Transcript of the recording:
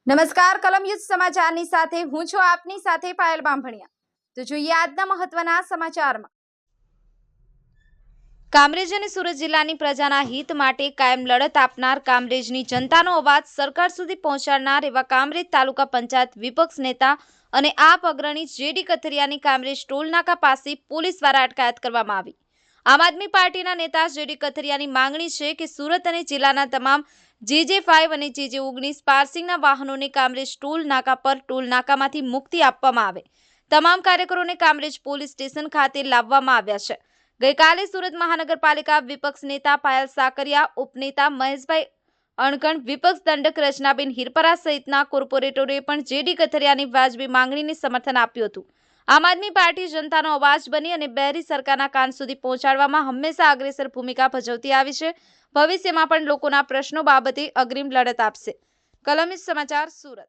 નમસ્કાર કલમ યુદ્ધ સમાચારની સાથે હું છું આપની સાથે પાયલ બામભણિયા। તો જોઈએ આજના મહત્વના સમાચારમાં। કામરેજ અને સુરત જિલ્લાની પ્રજાના હિત માટે કાયમ લડત આપનાર કામરેજની જનતાનો અવાજ સરકાર સુધી પહોંચાડનાર એવા કામરેજ તાલુકા પંચાયત વિપક્ષ નેતા અને આપ અગ્રણી જેડી કથિરિયાની કામરેજ ટોલનાકા પાસે પોલીસ દ્વારા અટકાયત કરવામાં આવી। આમ આદમી પાર્ટીના નેતા જેડી કથિરિયાની માંગણી છે કે સુરત અને જિલ્લાના તમામ JJ5 અને JJ19 પાર્સિંગના વાહનોને કામરેજ ટોલ નાકા પર ટોલ નાકામાંથી મુક્તિ આપવામાં આવે। તમામ કાર્યકરોને કામરેજ પોલીસ સ્ટેશન ખાતે લાવવામાં આવ્યા છે। ગઈકાલે સુરત મહાનગરપાલિકા વિપક્ષ નેતા પાયલ સાકરિયા, ઉપનેતા મહેશભાઈ અણગણ, વિપક્ષ દંડક રચનાબેન હિરપરા સહિતના કોર્પોરેટરોએ પણ જેડી કથિરિયાની વાજબી માંગણીને સમર્થન આપ્યું હતું। આમ આદમી પાર્ટી જનતાનો અવાજ બની અને બહેરી સરકારના કાન સુધી પહોંચાડવામાં હંમેશા અગ્રેસર ભૂમિકા ભજવતી આવી છે। ભવિષ્યમાં પણ લોકોના પ્રશ્નો બાબતે અગ્રીમ લડત આપશે। કલમ યુદ્ધ સમાચાર, સુરત।